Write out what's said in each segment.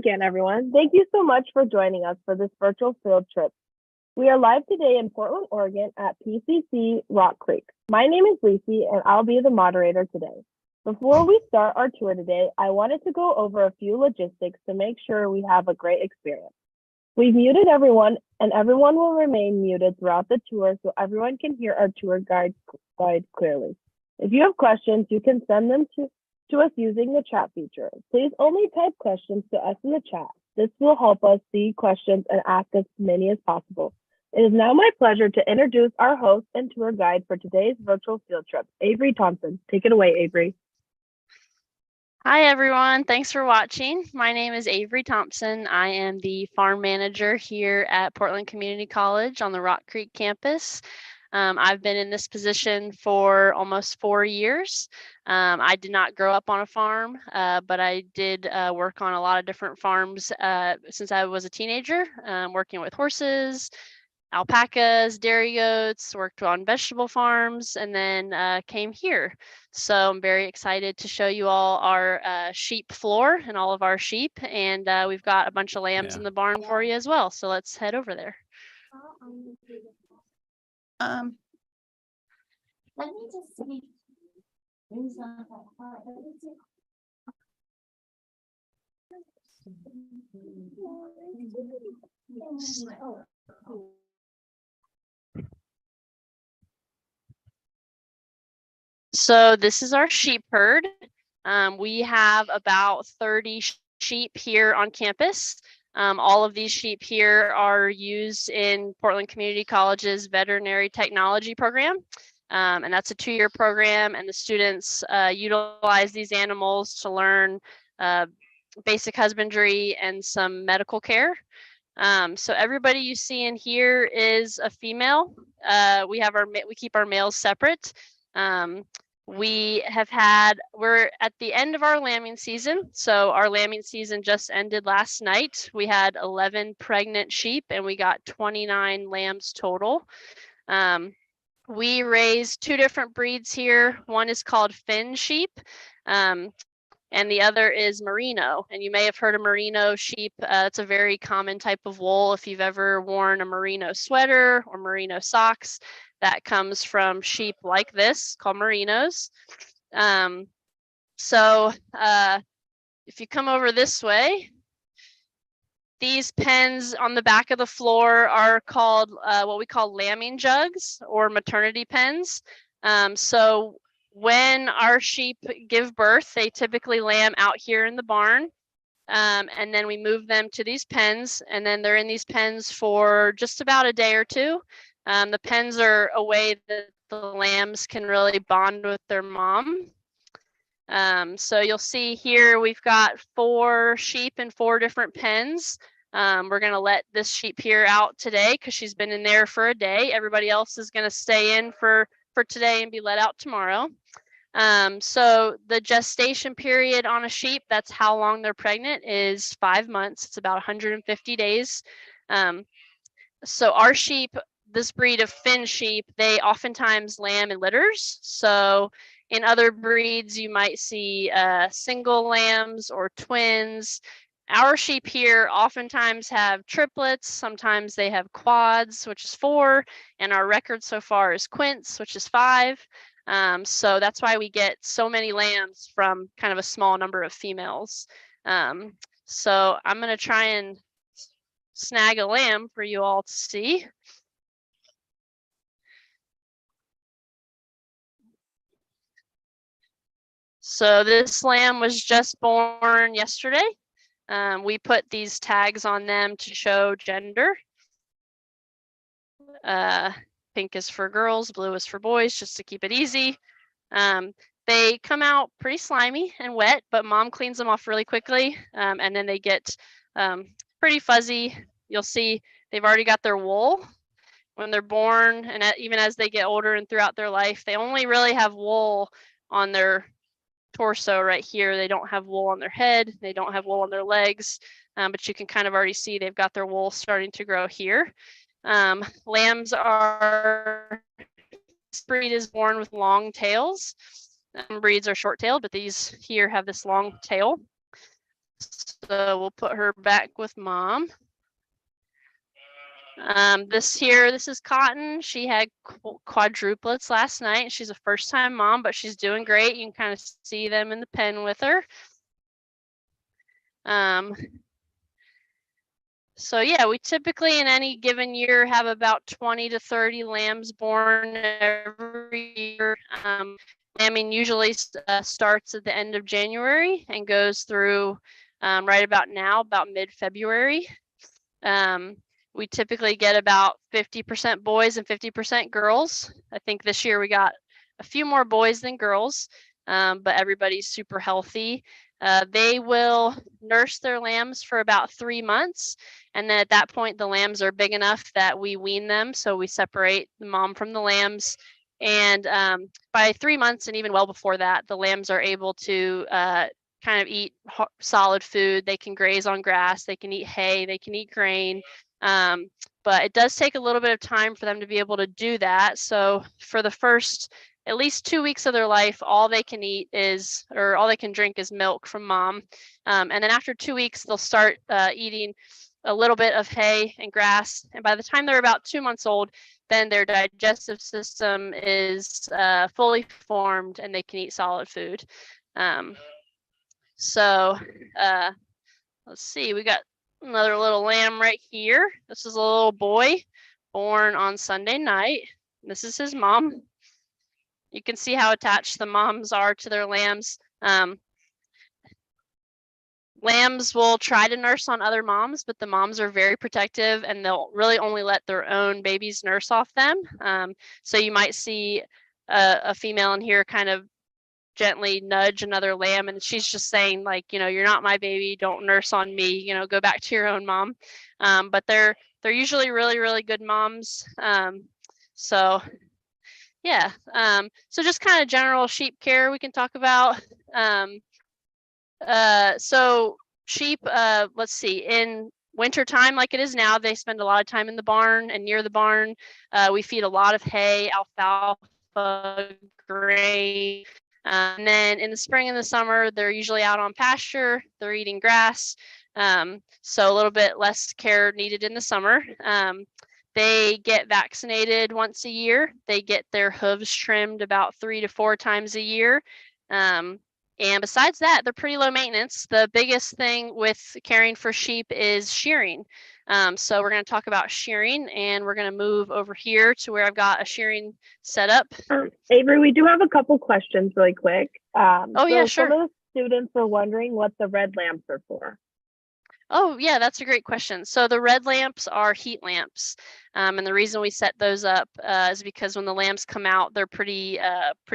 again, everyone. Thank you so much for joining us for this virtual field trip. We are live today in Portland, Oregon at PCC Rock Creek. My name is Lacey, and I'll be the moderator today. Before we start our tour today, I wanted to go over a few logistics to make sure we have a great experience. We've muted everyone, and everyone will remain muted throughout the tour so everyone can hear our tour guide clearly. If you have questions, you can send them to us using the chat feature. Please only type questions to us in the chat. This will help us see questions and ask as many as possible. It is now my pleasure to introduce our host and tour guide for today's virtual field trip, Avery Thompson. Take it away, Avery. Hi, everyone. Thanks for watching. My name is Avery Thompson. I am the farm manager here at Portland Community College on the Rock Creek campus. I've been in this position for almost 4 years. I did not grow up on a farm, but I did work on a lot of different farms since I was a teenager, working with horses, alpacas, dairy goats, worked on vegetable farms, and then came here. So I'm very excited to show you all our sheep floor and all of our sheep. And we've got a bunch of lambs in the barn for you as well. So let's head over there. Let me just see. Who's on that part? So this is our sheep herd. We have about 30 sheep here on campus. All of these sheep here are used in Portland Community College's veterinary technology program. And that's a 2-year program, and the students utilize these animals to learn basic husbandry and some medical care. So everybody you see in here is a female. We keep our males separate. We're at the end of our lambing season. So our lambing season just ended last night. We had 11 pregnant sheep and we got 29 lambs total. We raise 2 different breeds here. One is called Finn sheep, and the other is merino. And you may have heard of merino sheep. It's a very common type of wool. If you've ever worn a merino sweater or merino socks, that comes from sheep like this called merinos. If you come over this way, these pens on the back of the floor are called what we call lambing jugs or maternity pens. So when our sheep give birth, they typically lamb out here in the barn. And then we move them to these pens, and then they're in these pens for just about a day or two. The pens are a way that the lambs can really bond with their mom. So you'll see here we've got 4 sheep in 4 different pens. We're going to let this sheep here out today because she's been in there for a day. Everybody else is going to stay in for today and be let out tomorrow. So the gestation period on a sheep, that's how long they're pregnant, is 5 months. It's about 150 days. So our sheep, this breed of Finn sheep, they oftentimes lamb in litters. So in other breeds, you might see single lambs or twins. Our sheep here oftentimes have triplets. Sometimes they have quads, which is 4. And our record so far is quints, which is 5. So that's why we get so many lambs from kind of a small number of females. So I'm going to try and snag a lamb for you all to see. So this lamb was just born yesterday. We put these tags on them to show gender. Pink is for girls, blue is for boys, just to keep it easy. They come out pretty slimy and wet, but mom cleans them off really quickly, and then they get pretty fuzzy. You'll see they've already got their wool when they're born, and even as they get older and throughout their life, they only really have wool on their torso right here. They don't have wool on their head. They don't have wool on their legs, but you can kind of already see they've got their wool starting to grow here. Lambs are, this breed is born with long tails. Breeds are short tailed, but these here have this long tail. So we'll put her back with mom. This is Cotton. She had quadruplets last night. She's a first-time mom, but she's doing great. You can kind of see them in the pen with her. So yeah, we typically in any given year have about 20 to 30 lambs born every year. Lambing usually starts at the end of January and goes through right about now, about mid-February. We typically get about 50% boys and 50% girls. I think this year we got a few more boys than girls, but everybody's super healthy. They will nurse their lambs for about 3 months. And then at that point, the lambs are big enough that we wean them. So we separate the mom from the lambs. And by 3 months and even well before that, the lambs are able to kind of eat solid food. They can graze on grass, they can eat hay, they can eat grain. But it does take a little bit of time for them to be able to do that. So for the first at least 2 weeks of their life, all they can eat is, or all they can drink is milk from mom. And then after 2 weeks, they'll start eating a little bit of hay and grass. And by the time they're about 2 months old, then their digestive system is fully formed and they can eat solid food. So let's see, we got another little lamb right here. This is a little boy born on Sunday night. This is his mom. You can see how attached the moms are to their lambs. Lambs will try to nurse on other moms, but the moms are very protective and they'll really only let their own babies nurse off them. So you might see a female in here kind of gently nudge another lamb, and she's just saying, like, you know, you're not my baby, don't nurse on me, you know, go back to your own mom. But they're usually really, really good moms. So yeah, so just kind of general sheep care we can talk about. So sheep, let's see, in winter time like it is now, they spend a lot of time in the barn and near the barn. We feed a lot of hay, alfalfa, grain. And then in the spring and the summer, they're usually out on pasture, they're eating grass. So a little bit less care needed in the summer. They get vaccinated once a year. They get their hooves trimmed about 3 to 4 times a year. And besides that, they're pretty low maintenance. The biggest thing with caring for sheep is shearing. So we're going to talk about shearing, and we're going to move over here to where I've got a shearing set up. Avery, we do have a couple questions really quick. Yeah, sure. Some of the students are wondering what the red lamps are for. Oh, yeah, that's a great question. So the red lamps are heat lamps. And the reason we set those up is because when the lambs come out, they're pretty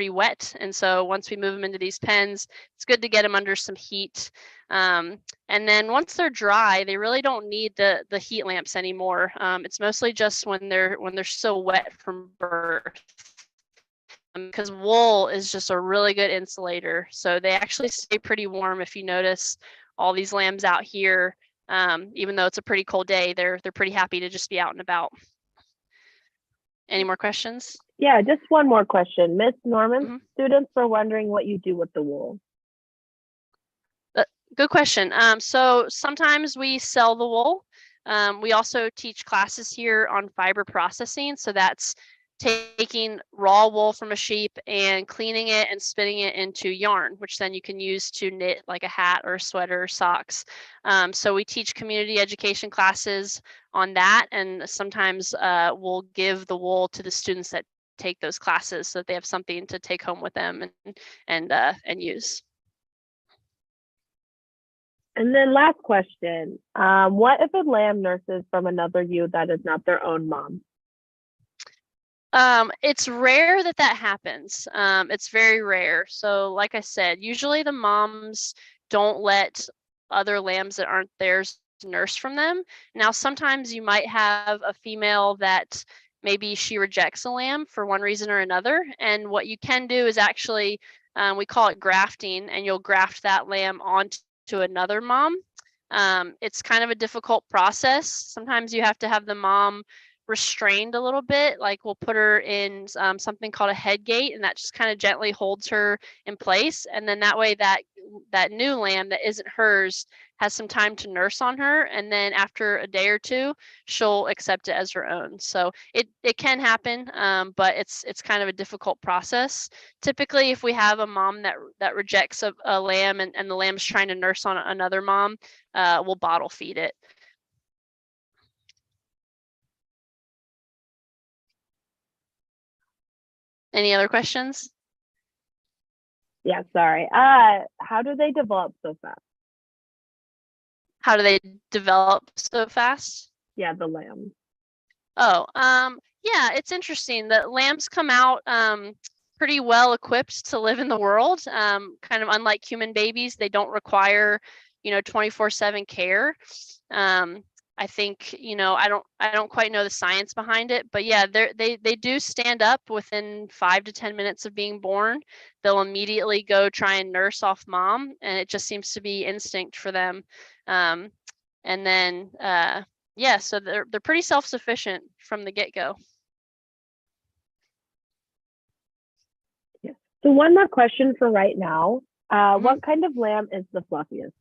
wet. And so once we move them into these pens, it's good to get them under some heat. And then once they're dry, they really don't need the heat lamps anymore. It's mostly just when they're so wet from birth. Because wool is just a really good insulator. So they actually stay pretty warm. If you notice all these lambs out here, even though it's a pretty cold day, they're pretty happy to just be out and about. Any more questions? Yeah, just one more question. Miss Norman, students are wondering what you do with the wool. Good question. So sometimes we sell the wool. We also teach classes here on fiber processing. So that's taking raw wool from a sheep and cleaning it and spinning it into yarn, which then you can use to knit like a hat or a sweater or socks. So we teach community education classes on that, and sometimes we'll give the wool to the students that take those classes so that they have something to take home with them and use. And then last question, what if a lamb nurses from another ewe that is not their own mom? It's rare that happens. It's very rare. So like I said, usually the moms don't let other lambs that aren't theirs nurse from them. Now, sometimes you might have a female that maybe she rejects a lamb for one reason or another. And what you can do is actually, we call it grafting, and you'll graft that lamb onto another mom. It's kind of a difficult process. Sometimes you have to have the mom restrained a little bit, like we'll put her in something called a head gate, and that just kind of gently holds her in place, and then that way that new lamb that isn't hers has some time to nurse on her, and then after a day or two, she'll accept it as her own. So it can happen, but it's kind of a difficult process. Typically, if we have a mom that rejects a lamb and the lamb's trying to nurse on another mom, we'll bottle feed it. Any other questions? Yeah, sorry. How do they develop so fast? How do they develop so fast? Yeah, the lamb. Oh, yeah, it's interesting that lambs come out pretty well equipped to live in the world. Kind of unlike human babies, they don't require, 24/7 care. I think, I don't quite know the science behind it, but yeah, they do stand up within 5 to 10 minutes of being born. They'll immediately go try and nurse off mom, and it just seems to be instinct for them. And then yeah, so they're pretty self-sufficient from the get-go. Yeah. So one more question for right now. What kind of lamb is the fluffiest?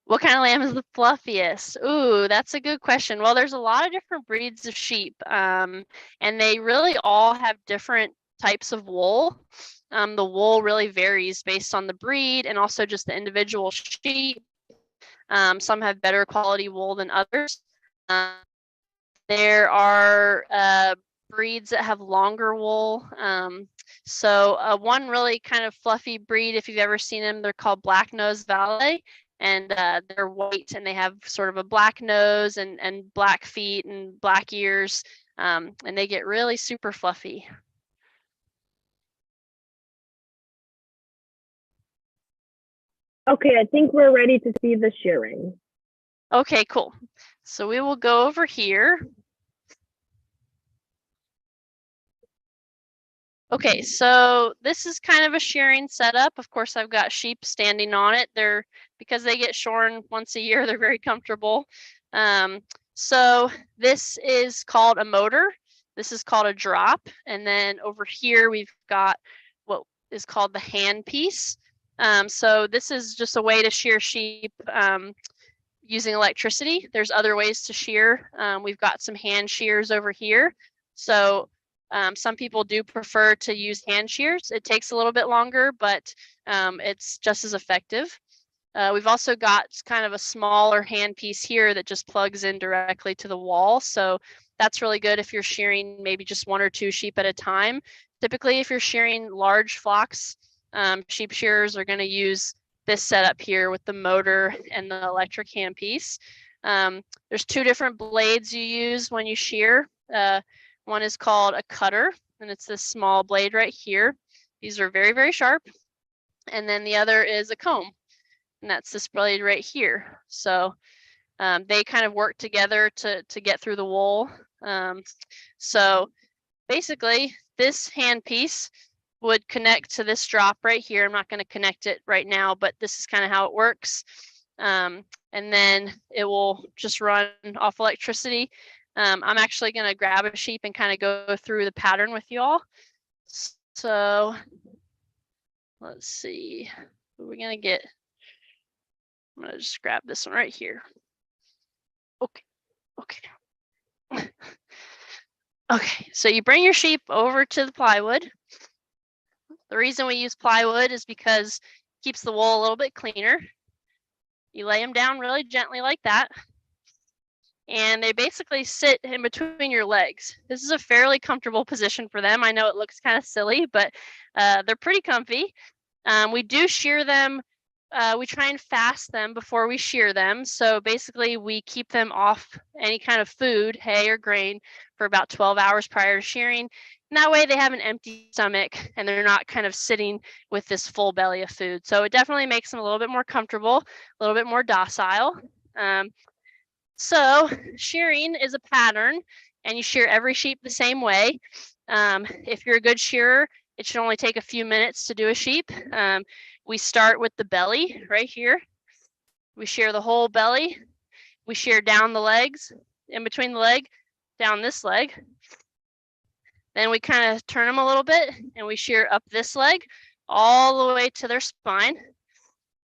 What kind of lamb is the fluffiest? Ooh, that's a good question. Well, there's a lot of different breeds of sheep, and they really all have different types of wool. The wool really varies based on the breed and also just the individual sheep. Some have better quality wool than others. There are breeds that have longer wool. So one really kind of fluffy breed, if you've ever seen them, they're called black nose Valet, and they're white and they have sort of a black nose and black feet and black ears, and they get really super fluffy. Okay, I think we're ready to see the shearing. Okay, cool. So we will go over here. Okay, so this is kind of a shearing setup. Of course, I've got sheep standing on it. Because they get shorn once a year, they're very comfortable. So this is called a motor. This is called a drop. And then over here, we've got what is called the hand piece. So this is just a way to shear sheep using electricity. There's other ways to shear. We've got some hand shears over here. So some people do prefer to use hand shears. It takes a little bit longer, but it's just as effective. We've also got kind of a smaller hand piece here that just plugs in directly to the wall. So that's really good if you're shearing maybe just 1 or 2 sheep at a time. Typically, if you're shearing large flocks, sheep shearers are going to use this setup here with the motor and the electric hand piece. There's 2 different blades you use when you shear. One is called a cutter, and it's this small blade right here. These are very, very sharp. And then the other is a comb, and that's this blade right here. So they kind of work together to get through the wool. So basically, this hand piece would connect to this drop right here. I'm not going to connect it right now, but this is kind of how it works. And then it will just run off electricity. I'm actually going to grab a sheep and kind of go through the pattern with you all. So let's see what we're going to get. I'm going to just grab this one right here. Okay. Okay, so you bring your sheep over to the plywood. The reason we use plywood is because it keeps the wool a little bit cleaner. You lay them down really gently like that, and they basically sit in between your legs. This is a fairly comfortable position for them. I know it looks kind of silly, but they're pretty comfy. We do shear them. We try and fast them before we shear them. So basically we keep them off any kind of food, hay or grain, for about 12 hours prior to shearing. And that way they have an empty stomach and they're not kind of sitting with this full belly of food. So it definitely makes them a little bit more comfortable, a little bit more docile. So shearing is a pattern, and you shear every sheep the same way. If you're a good shearer, it should only take a few minutes to do a sheep. We start with the belly right here. We shear the whole belly. We shear down the legs, in between the leg, down this leg. Then we kind of turn them a little bit and we shear up this leg all the way to their spine.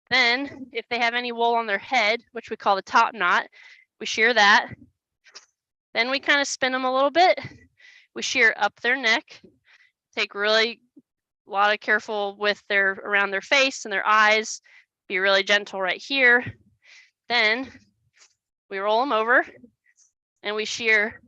Then if they have any wool on their head, which we call the top knot, we shear that. Then we kind of spin them a little bit. We shear up their neck, take really a lot of careful with around their face and their eyes, be really gentle right here. Then we roll them over and we shear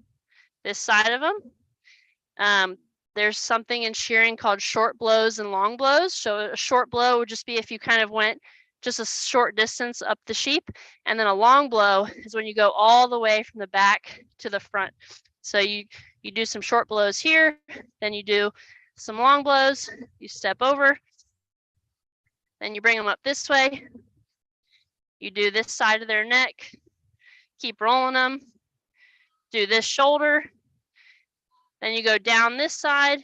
this side of them. There's something in shearing called short blows and long blows. So a short blow would just be if you kind of went just a short distance up the sheep. And then a long blow is when you go all the way from the back to the front. So you do some short blows here, then you do some long blows, you step over, then you bring them up this way. You do this side of their neck, keep rolling them, do this shoulder, then you go down this side,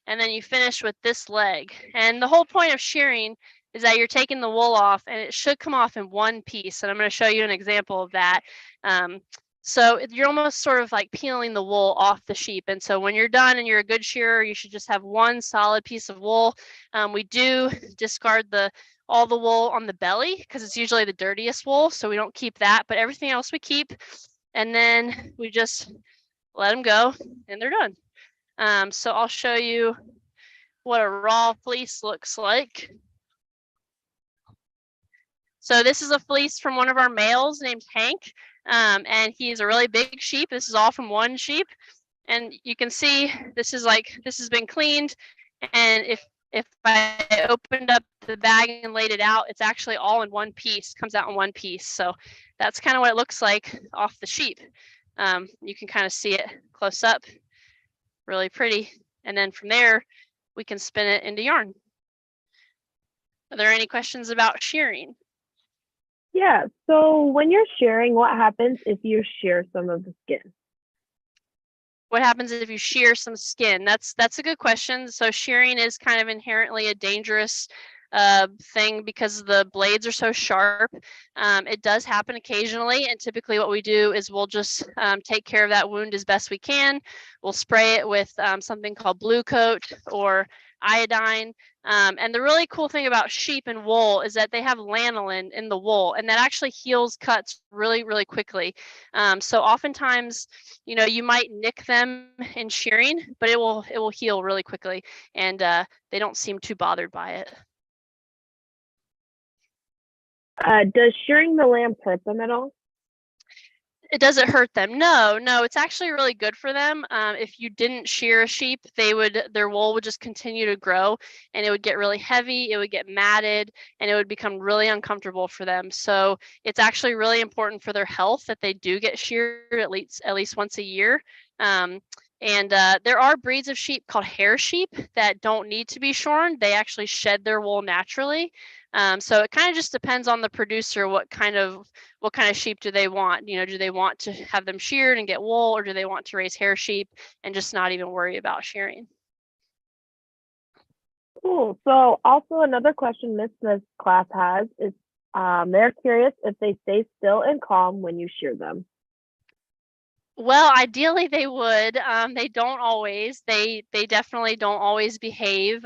and then you finish with this leg. And the whole point of shearing is that you're taking the wool off, and it should come off in one piece. And I'm going to show you an example of that. So you're almost sort of like peeling the wool off the sheep. And so when you're done and you're a good shearer, you should just have one solid piece of wool. We do discard all the wool on the belly because it's usually the dirtiest wool. So we don't keep that, but everything else we keep. And then we just let them go and they're done. So I'll show you what a raw fleece looks like. So this is a fleece from one of our males named Hank, and he's a really big sheep. This is all from one sheep, and you can see this has been cleaned. And if I opened up the bag and laid it out, it's actually all in one piece, comes out in one piece. So that's kind of what it looks like off the sheep. You can kind of see it close up, really pretty. And then from there, we can spin it into yarn. Are there any questions about shearing? Yeah, so when you're shearing, what happens if you shear some of the skin? What happens if you shear some skin? That's a good question. So shearing is kind of inherently a dangerous thing because the blades are so sharp. It does happen occasionally, and typically what we do is we'll just take care of that wound as best we can. We'll spray it with something called Blue Coat or iodine. And the really cool thing about sheep and wool is that they have lanolin in the wool, and that actually heals cuts really, really quickly. So oftentimes, you might nick them in shearing, but it will heal really quickly, and they don't seem too bothered by it. Does shearing the lambs hurt them at all? It doesn't hurt them. No, it's actually really good for them. If you didn't shear a sheep, their wool would just continue to grow, and it would get really heavy, it would get matted, and it would become really uncomfortable for them. So it's actually really important for their health that they do get sheared at least once a year. And there are breeds of sheep called hair sheep that don't need to be shorn. They actually shed their wool naturally. So it kind of just depends on the producer what kind of sheep do they want. Do they want to have them sheared and get wool, or do they want to raise hair sheep and just not even worry about shearing? Cool. So also another question Miss Smith's class has is they're curious if they stay still and calm when you shear them. Well, ideally they would. They don't always. They definitely don't always behave.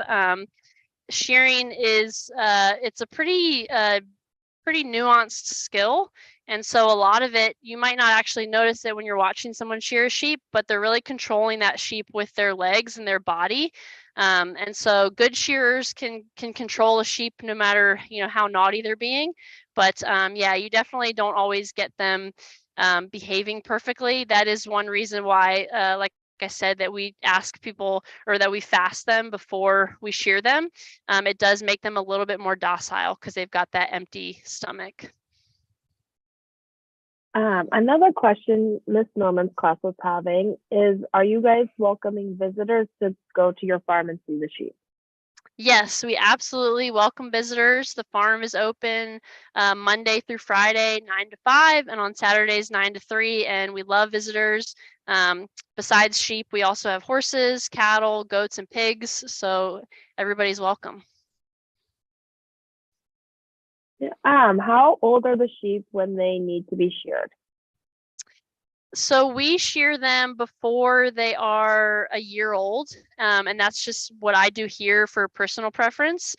Shearing is it's a pretty nuanced skill, and so a lot of it you might not actually notice it when you're watching someone shear a sheep, but they're really controlling that sheep with their legs and their body. And so good shearers can control a sheep no matter how naughty they're being, but yeah, you definitely don't always get them behaving perfectly. That is one reason why like I said, that we ask people, or that we fast them before we shear them. It does make them a little bit more docile because they've got that empty stomach. Another question Miss Norman's class was having is, are you guys welcoming visitors to go to your farm and see the sheep? Yes, we absolutely welcome visitors. The farm is open Monday through Friday, 9 to 5, and on Saturdays, 9 to 3, and we love visitors. Besides sheep, we also have horses, cattle, goats, and pigs, so everybody's welcome. How old are the sheep when they need to be sheared? So we shear them before they are a year old, and that's just what I do here for personal preference.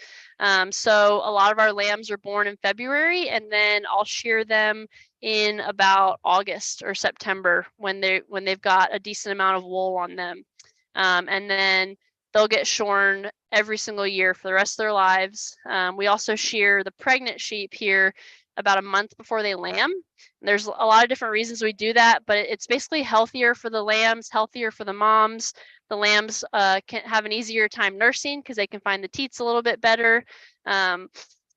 So a lot of our lambs are born in February, and then I'll shear them in about August or September when they've got a decent amount of wool on them, and then they'll get shorn every single year for the rest of their lives. We also shear the pregnant sheep here about a month before they lamb. There's a lot of different reasons we do that, but it's basically healthier for the lambs, healthier for the moms. The lambs can have an easier time nursing because they can find the teats a little bit better. And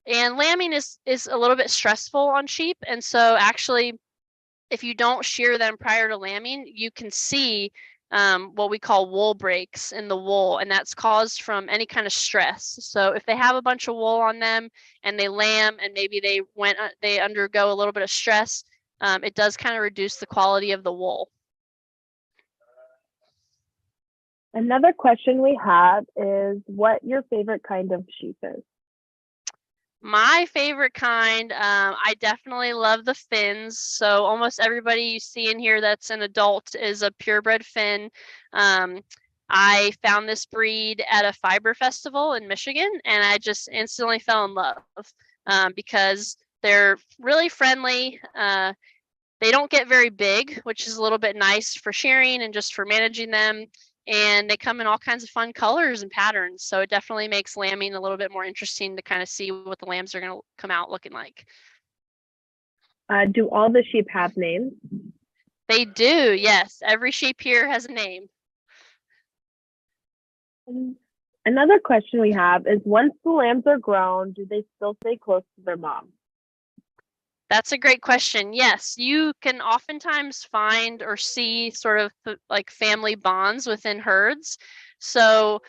lambing is a little bit stressful on sheep. And so actually, if you don't shear them prior to lambing, you can see what we call wool breaks in the wool, and that's caused from any kind of stress. So if they have a bunch of wool on them and they lamb and maybe they undergo a little bit of stress, it does kind of reduce the quality of the wool. Another question we have is what your favorite kind of sheep is. My favorite kind, I definitely love the Finns. So almost everybody you see in here that's an adult is a purebred Finn. I found this breed at a fiber festival in Michigan, and I just instantly fell in love because they're really friendly. They don't get very big, which is a little bit nice for shearing and just for managing them. And they come in all kinds of fun colors and patterns. So it definitely makes lambing a little bit more interesting to kind of see what the lambs are going to come out looking like. Do all the sheep have names? They do, yes. Every sheep here has a name. Another question we have is once the lambs are grown, do they still stay close to their mom? That's a great question. Yes, you can oftentimes find or see sort of like family bonds within herds. So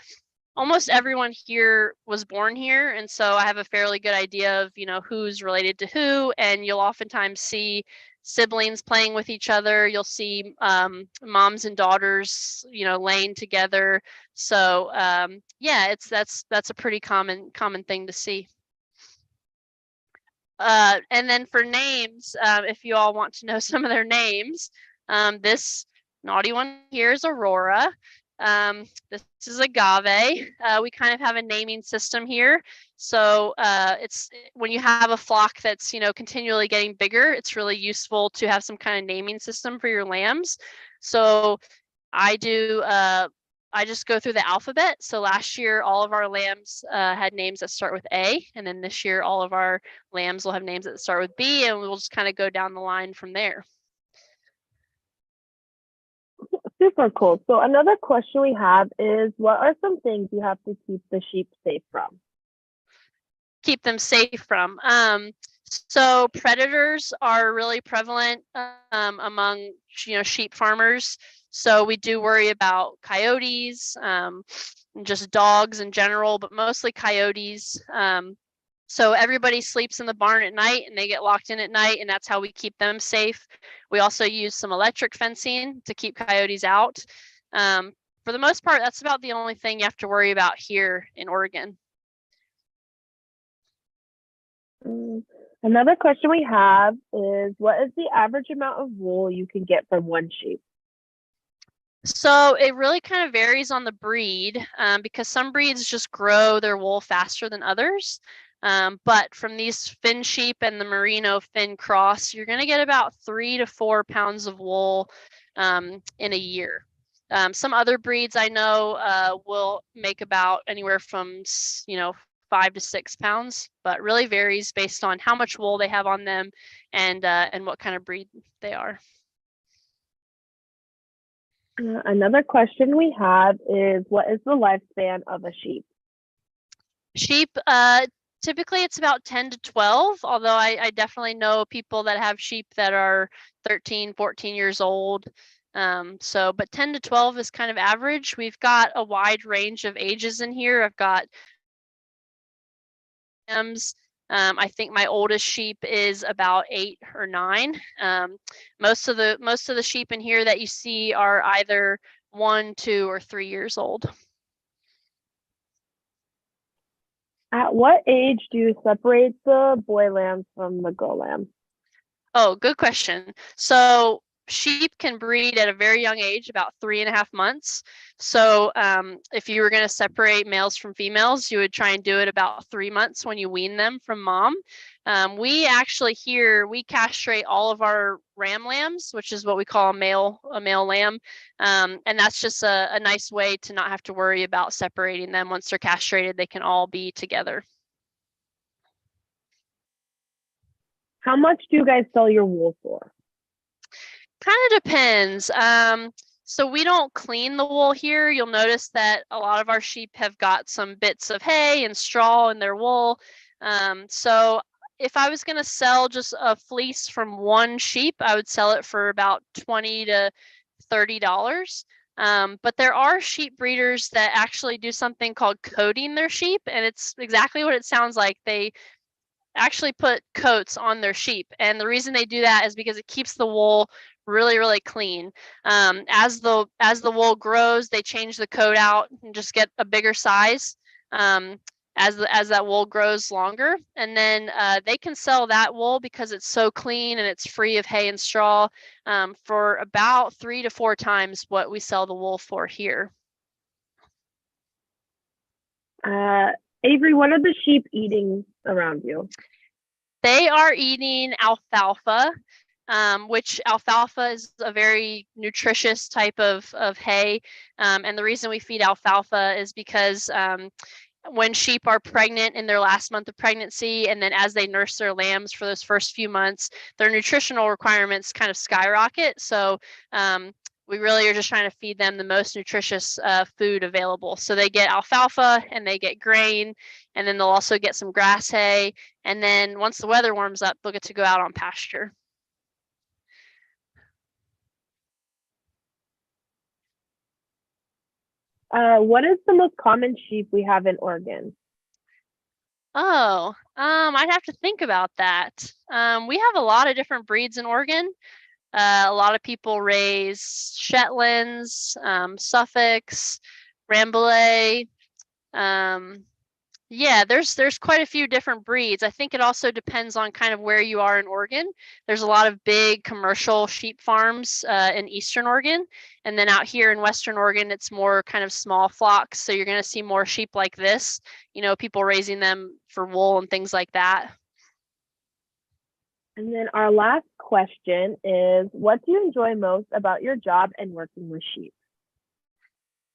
almost everyone here was born here, and so I have a fairly good idea of, you know, who's related to who, and you'll oftentimes see siblings playing with each other. You'll see moms and daughters, you know, laying together. So yeah, that's a pretty common thing to see. And then for names, if you all want to know some of their names, this naughty one here is Aurora. This is Agave. We kind of have a naming system here. So it's when you have a flock that's, you know, continually getting bigger, it's really useful to have some kind of naming system for your lambs. So I do I just go through the alphabet. So last year, all of our lambs had names that start with A, and then this year, all of our lambs will have names that start with B, and we'll just kind of go down the line from there. Super cool. So another question we have is what are some things you have to keep the sheep safe from? Keep them safe from. So predators are really prevalent among, you know, sheep farmers. So we do worry about coyotes, and just dogs in general, but mostly coyotes. So everybody sleeps in the barn at night and they get locked in at night, and that's how we keep them safe. We also use some electric fencing to keep coyotes out. For the most part, that's about the only thing you have to worry about here in Oregon. Another question we have is what is the average amount of wool you can get from one sheep? So it really kind of varies on the breed because some breeds just grow their wool faster than others. But from these Finn sheep and the Merino Finn cross, you're going to get about 3 to 4 pounds of wool in a year. Some other breeds I know will make about anywhere from, you know, 5 to 6 pounds, but really varies based on how much wool they have on them and what kind of breed they are. Another question we have is what is the lifespan of a sheep? Sheep, typically it's about 10 to 12, although I definitely know people that have sheep that are 13, 14 years old. But 10 to 12 is kind of average. We've got a wide range of ages in here. I've got I think my oldest sheep is about 8 or 9. Most of the sheep in here that you see are either 1, 2, or 3 years old. At what age do you separate the boy lambs from the girl lambs? Oh, good question. So sheep can breed at a very young age, about 3.5 months. So if you were going to separate males from females, you would try and do it about 3 months when you wean them from mom. We actually here, we castrate all of our ram lambs, which is what we call a male lamb. And that's just a nice way to not have to worry about separating them. Once they're castrated, they can all be together. How much do you guys sell your wool for? Kind of depends. So we don't clean the wool here. You'll notice that a lot of our sheep have got some bits of hay and straw in their wool. So if I was going to sell just a fleece from one sheep, I would sell it for about $20 to $30. But there are sheep breeders that actually do something called coating their sheep, and it's exactly what it sounds like. They actually put coats on their sheep, and the reason they do that is because it keeps the wool really clean. As the wool grows, they change the coat out and just get a bigger size as that wool grows longer, and then they can sell that wool because it's so clean and it's free of hay and straw for about 3 to 4 times what we sell the wool for here. Avery, what are the sheep eating around you? They are eating alfalfa, which alfalfa is a very nutritious type of hay. And the reason we feed alfalfa is because when sheep are pregnant in their last month of pregnancy, and then as they nurse their lambs for those first few months, their nutritional requirements kind of skyrocket. So we really are just trying to feed them the most nutritious food available. So they get alfalfa and they get grain, and then they'll also get some grass hay. And then once the weather warms up, they'll get to go out on pasture. What is the most common sheep we have in Oregon? Oh, I'd have to think about that. We have a lot of different breeds in Oregon. A lot of people raise Shetlands, Suffolks, Rambouillet. Yeah, there's quite a few different breeds. I think it also depends on kind of where you are in Oregon. There's a lot of big commercial sheep farms in Eastern Oregon. And then out here in Western Oregon, it's more kind of small flocks. So you're going to see more sheep like this, people raising them for wool and things like that. And then our last question is, what do you enjoy most about your job and working with sheep?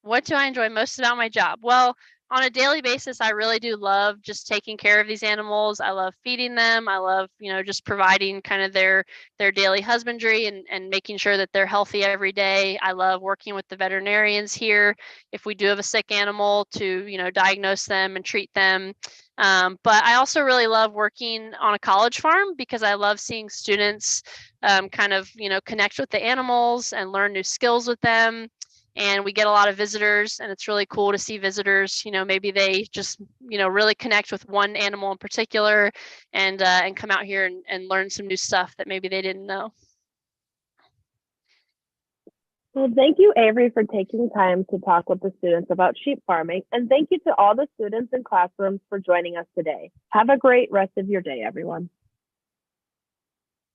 What do I enjoy most about my job? Well, on a daily basis, I really do love just taking care of these animals. I love feeding them. I love, just providing kind of their daily husbandry and making sure that they're healthy every day. I love working with the veterinarians here. If we do have a sick animal, to, diagnose them and treat them. But I also really love working on a college farm because I love seeing students kind of, connect with the animals and learn new skills with them. And we get a lot of visitors, and it's really cool to see visitors, maybe they just, really connect with one animal in particular and come out here and learn some new stuff that maybe they didn't know. Well, thank you, Avery, for taking time to talk with the students about sheep farming. And thank you to all the students and classrooms for joining us today. Have a great rest of your day, everyone.